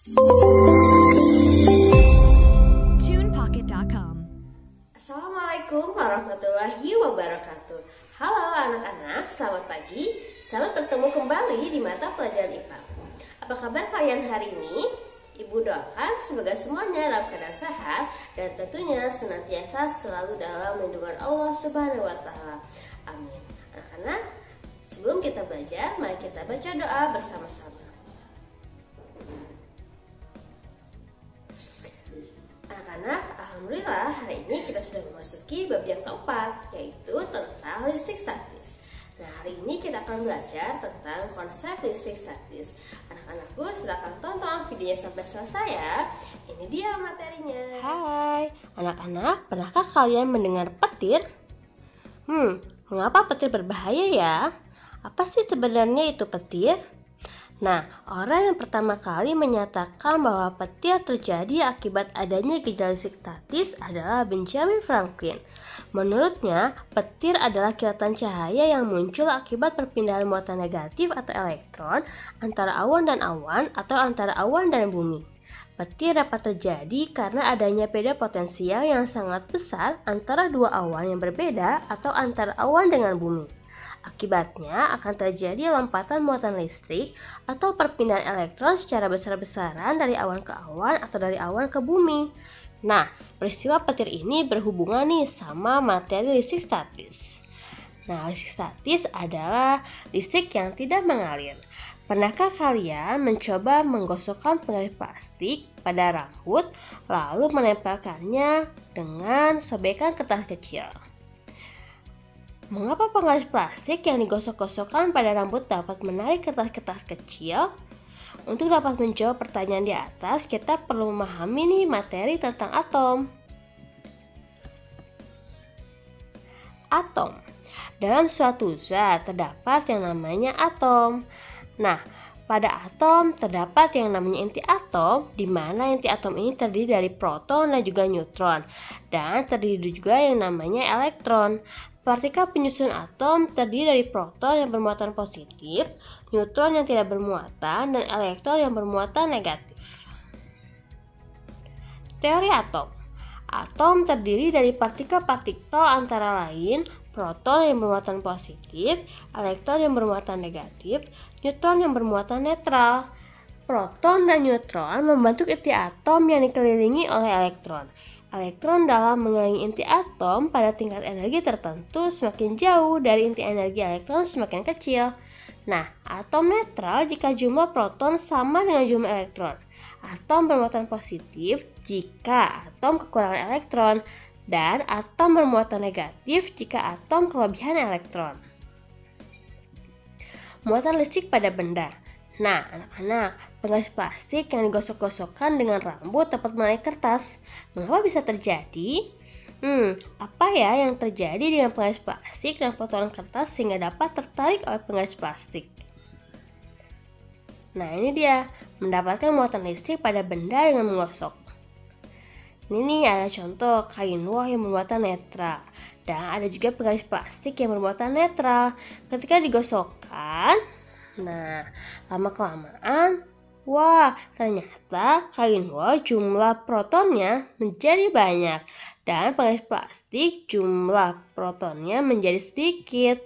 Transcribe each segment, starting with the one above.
TunePocket.com. Assalamualaikum warahmatullahi wabarakatuh. Halo anak-anak, selamat pagi. Selamat bertemu kembali di mata pelajaran IPA. Apa kabar kalian hari ini? Ibu doakan semoga semuanya dalam keadaan sehat dan tentunya senantiasa selalu dalam lindungan Allah Subhanahu wa taala. Amin. Anak-anak, sebelum kita belajar, mari kita baca doa bersama-sama. Anak-anak, alhamdulillah hari ini kita sudah memasuki bab yang keempat, yaitu tentang listrik statis. Nah, hari ini kita akan belajar tentang konsep listrik statis. Anak-anakku, silakan tonton videonya sampai selesai ya. Ini dia materinya. Hai, anak-anak, pernahkah kalian mendengar petir? Mengapa petir berbahaya ya? Apa sih sebenarnya itu petir? Nah, orang yang pertama kali menyatakan bahwa petir terjadi akibat adanya gejala listrik statis adalah Benjamin Franklin. Menurutnya, petir adalah kilatan cahaya yang muncul akibat perpindahan muatan negatif atau elektron antara awan dan awan atau antara awan dan bumi. Petir dapat terjadi karena adanya beda potensial yang sangat besar antara dua awan yang berbeda atau antara awan dengan bumi. Akibatnya akan terjadi lompatan muatan listrik atau perpindahan elektron secara besar-besaran dari awan ke awan atau dari awan ke bumi. Nah, peristiwa petir ini berhubungan nih sama materi listrik statis. Nah, listrik statis adalah listrik yang tidak mengalir. Pernahkah kalian mencoba menggosokkan penggaris plastik pada rambut lalu menempelkannya dengan sobekan kertas kecil? Mengapa penggaris plastik yang digosok-gosokkan pada rambut dapat menarik kertas-kertas kecil? Untuk dapat menjawab pertanyaan di atas, kita perlu memahami nih materi tentang atom. Atom. Dalam suatu zat terdapat yang namanya atom. Nah, pada atom terdapat yang namanya inti atom, di mana inti atom ini terdiri dari proton dan juga neutron, dan terdiri juga yang namanya elektron. Partikel penyusun atom terdiri dari proton yang bermuatan positif, neutron yang tidak bermuatan, dan elektron yang bermuatan negatif. Teori atom. Atom terdiri dari partikel-partikel antara lain proton yang bermuatan positif, elektron yang bermuatan negatif, neutron yang bermuatan netral. Proton dan neutron membentuk inti atom yang dikelilingi oleh elektron. Elektron dalam mengelilingi inti atom pada tingkat energi tertentu semakin jauh dari inti energi elektron semakin kecil. Nah, atom netral jika jumlah proton sama dengan jumlah elektron. Atom bermuatan positif jika atom kekurangan elektron. Dan atom bermuatan negatif jika atom kelebihan elektron. Muatan listrik pada benda. Nah, anak-anak, penggaris plastik yang digosok-gosokkan dengan rambut dapat menarik kertas. Mengapa bisa terjadi? Apa ya yang terjadi dengan penggaris plastik dan potongan kertas sehingga dapat tertarik oleh penggaris plastik? Nah, ini dia, mendapatkan muatan listrik pada benda dengan menggosok. Ini nih ada contoh kain wool yang bermuatan netral. Dan ada juga penggaris plastik yang bermuatan netral. Ketika digosokkan, nah, lama-kelamaan, wah, ternyata kain wool jumlah protonnya menjadi banyak. Dan penggaris plastik jumlah protonnya menjadi sedikit.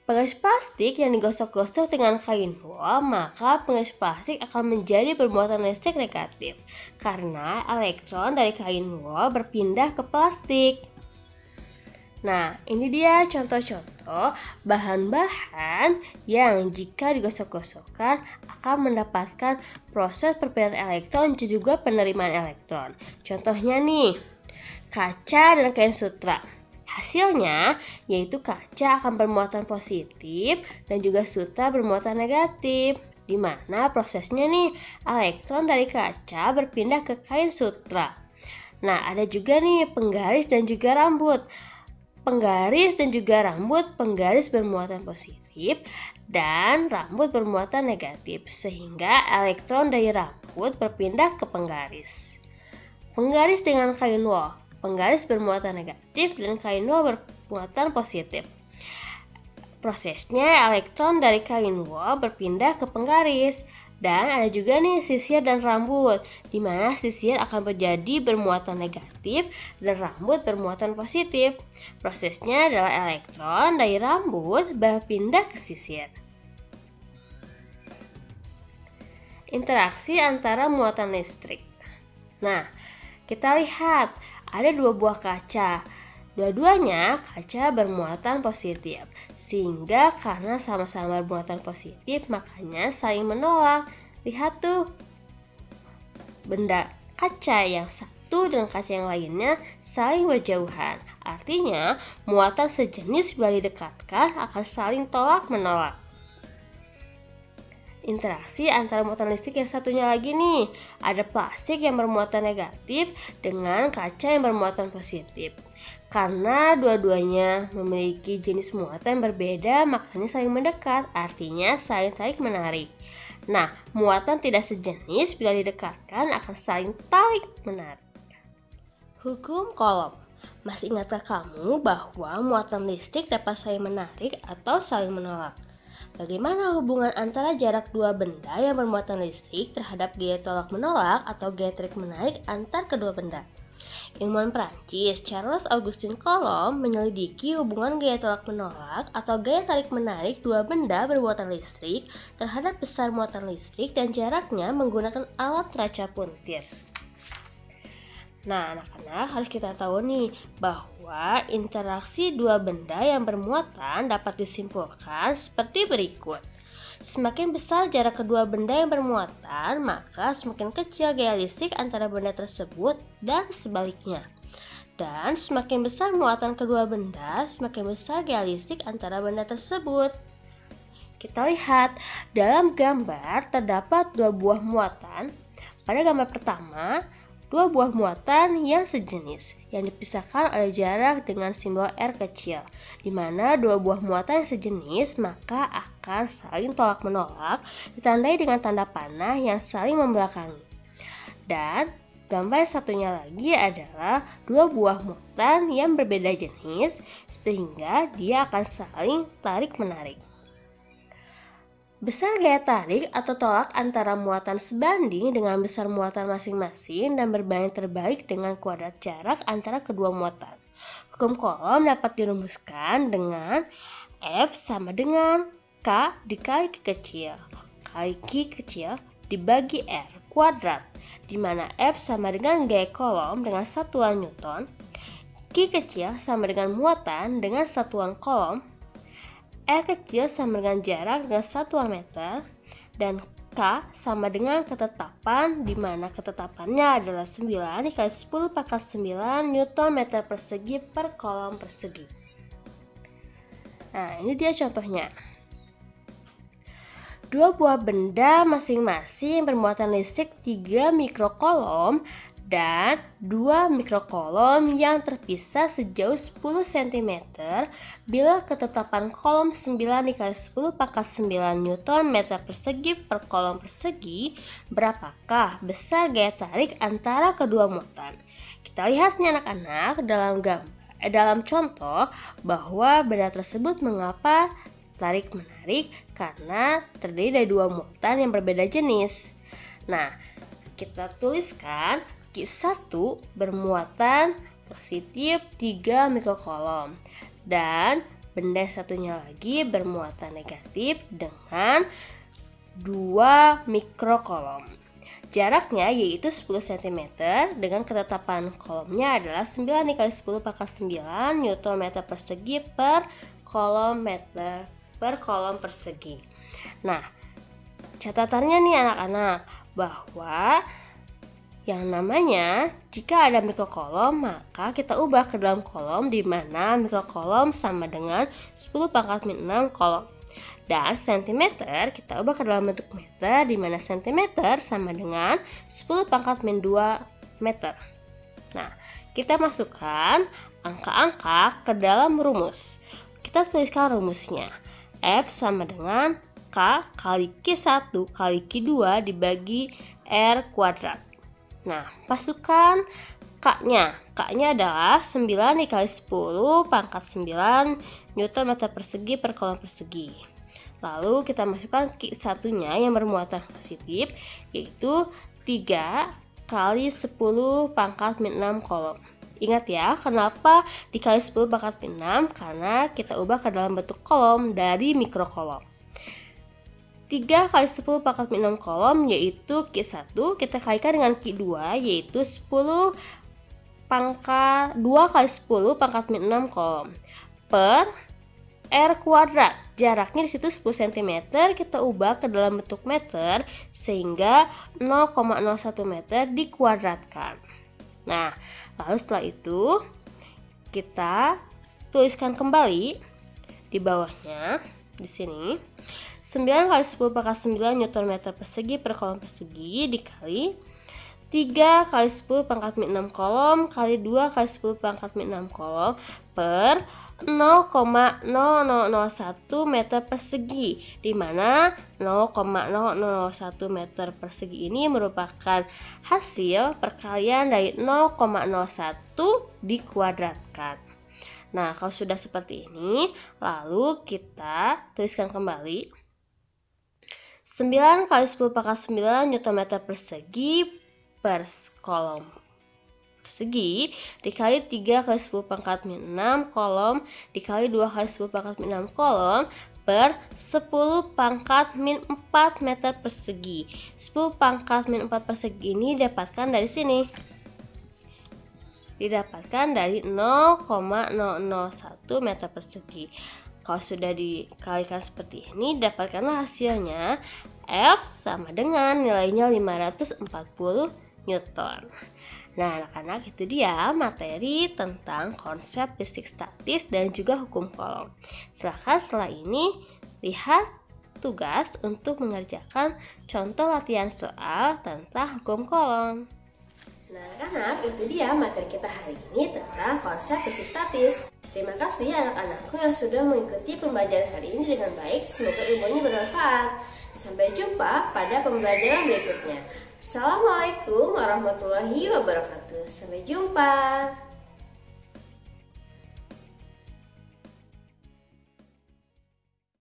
Penggaris plastik yang digosok-gosok dengan kain wool, maka penggaris plastik akan menjadi bermuatan listrik negatif karena elektron dari kain wool berpindah ke plastik. Nah, ini dia contoh-contoh bahan-bahan yang jika digosok-gosokkan akan mendapatkan proses perpindahan elektron dan juga penerimaan elektron. Contohnya nih, kaca dan kain sutra. Hasilnya yaitu kaca akan bermuatan positif dan juga sutra bermuatan negatif. Di mana prosesnya nih, elektron dari kaca berpindah ke kain sutra. Nah, ada juga nih penggaris dan juga rambut. Penggaris dan juga rambut, penggaris bermuatan positif dan rambut bermuatan negatif, sehingga elektron dari rambut berpindah ke penggaris. Penggaris dengan kain wool. Penggaris bermuatan negatif dan kain wool bermuatan positif. Prosesnya elektron dari kain wool berpindah ke penggaris Dan ada juga nih sisir dan rambut, di mana sisir akan menjadi bermuatan negatif dan rambut bermuatan positif. Prosesnya adalah elektron dari rambut berpindah ke sisir. Interaksi antara muatan listrik. Nah, kita lihat ada dua buah kaca. Dua-duanya kaca bermuatan positif, sehingga karena sama-sama bermuatan positif, makanya saling menolak. Lihat tuh, benda kaca yang satu dan kaca yang lainnya saling berjauhan. Artinya, muatan sejenis bila didekatkan akan saling tolak-menolak. Interaksi antara muatan listrik yang satunya lagi nih, ada plastik yang bermuatan negatif dengan kaca yang bermuatan positif. Karena dua-duanya memiliki jenis muatan yang berbeda, makanya saling mendekat, artinya saling tarik menarik. Nah, muatan tidak sejenis bila didekatkan akan saling tarik menarik. Hukum Coulomb. Masih ingatkah kamu bahwa muatan listrik dapat saling menarik atau saling menolak? Bagaimana hubungan antara jarak dua benda yang bermuatan listrik terhadap gaya tolak-menolak atau gaya tarik-menarik antar kedua benda? Ilmuwan Prancis Charles Augustin Coulomb menyelidiki hubungan gaya tolak-menolak atau gaya tarik-menarik dua benda bermuatan listrik terhadap besar muatan listrik dan jaraknya menggunakan alat raca puntir. Nah, anak-anak harus kita tahu nih bahwa interaksi dua benda yang bermuatan dapat disimpulkan seperti berikut. Semakin besar jarak kedua benda yang bermuatan, maka semakin kecil gaya listrik antara benda tersebut dan sebaliknya. Dan semakin besar muatan kedua benda, semakin besar gaya listrik antara benda tersebut. Kita lihat, dalam gambar terdapat dua buah muatan. Pada gambar pertama, dua buah muatan yang sejenis yang dipisahkan oleh jarak dengan simbol R kecil, di mana dua buah muatan yang sejenis maka akan saling tolak-menolak ditandai dengan tanda panah yang saling membelakangi. Dan gambar satunya lagi adalah dua buah muatan yang berbeda jenis sehingga dia akan saling tarik-menarik. Besar gaya tarik atau tolak antara muatan sebanding dengan besar muatan masing-masing dan berbanding terbalik dengan kuadrat jarak antara kedua muatan. Hukum Coulomb dapat dirumuskan dengan F sama dengan K dikali Q kecil kali Q kecil dibagi R kuadrat, di mana F sama dengan gaya Coulomb dengan satuan Newton, Q kecil sama dengan muatan dengan satuan Coulomb, R kecil sama dengan jarak dengan satuan meter, dan K sama dengan ketetapan di mana ketetapannya adalah 9 dikali 10 pangkat 9 Newton meter persegi per kolom persegi. Nah, ini dia contohnya. Dua buah benda masing-masing bermuatan listrik 3 mikrokolom dan 2 mikrokolom yang terpisah sejauh 10 cm bila ketetapan kolom 9 dikali 10 pangkat 9 Newton meter persegi per kolom persegi, berapakah besar gaya tarik antara kedua muatan? Kita lihat nih anak-anak dalam contoh bahwa benda tersebut mengapa tarik-menarik karena terdiri dari dua muatan yang berbeda jenis. Nah, kita tuliskan Q1 bermuatan positif 3 mikrokolom dan benda satunya lagi bermuatan negatif dengan 2 mikrokolom. Jaraknya yaitu 10 cm dengan ketetapan kolomnya adalah 9 dikali 10 pangkat 9 Newton meter persegi per kolom meter per kolom persegi. Nah, catatannya nih anak-anak bahwa yang namanya jika ada mikrokolom maka kita ubah ke dalam kolom di mana mikrokolom sama dengan 10 pangkat min 6 kolom. Dan cm kita ubah ke dalam bentuk meter di mana cm sama dengan 10 pangkat min 2 meter. Nah, kita masukkan angka-angka ke dalam rumus. Kita tuliskan rumusnya. F sama dengan K kali Q1 kali Q2 dibagi R kuadrat. Nah, masukkan K-nya. K-nya adalah 9 dikali 10 pangkat 9 Newton meter persegi per kolom persegi. Lalu kita masukkan Q1-nya yang bermuatan positif, yaitu 3 kali 10 pangkat min 6 kolom. Ingat ya, kenapa dikali 10 pangkat min 6? Karena kita ubah ke dalam bentuk kolom dari mikrokolom. 3 kali 10 pangkat min 6 kolom yaitu Q1, kita kalikan dengan Q2 yaitu 2 kali 10 pangkat min 6 kolom per R kuadrat. Jaraknya di situ 10 cm, kita ubah ke dalam bentuk meter sehingga 0,01 meter dikuadratkan. Nah, lalu setelah itu kita tuliskan kembali di bawahnya di sini 9 kali 10 pangkat 9 Nm persegi per kolom persegi dikali 3 kali 10 pangkat min 6 kolom kali 2 kali 10 pangkat min 6 kolom per 0,0001 meter persegi, di mana 0,001 meter persegi ini merupakan hasil perkalian dari 0,01 dikuadratkan. Nah, kalau sudah seperti ini, lalu kita tuliskan kembali 9 kali 10 pangkat 9 Nm persegi per kolom persegi dikali 3 kali 10 pangkat min 6 kolom dikali 2 kali 10 pangkat min 6 kolom per 10 pangkat min 4 meter persegi. 10 pangkat min 4 persegi ini didapatkan dari sini. Didapatkan dari 0,001 meter persegi. Kalau sudah dikalikan seperti ini, dapatkanlah hasilnya F sama dengan nilainya 540 Newton. Nah, anak-anak, itu dia materi tentang konsep listrik statis dan juga hukum kolom. Silakan setelah ini lihat tugas untuk mengerjakan contoh latihan soal tentang hukum kolom. Nah, anak-anak, itu dia materi kita hari ini tentang konsep listrik statis. Terima kasih anak-anakku yang sudah mengikuti pembelajaran hari ini dengan baik. Semoga ilmunya bermanfaat. Sampai jumpa pada pembelajaran berikutnya. Assalamualaikum warahmatullahi wabarakatuh. Sampai jumpa.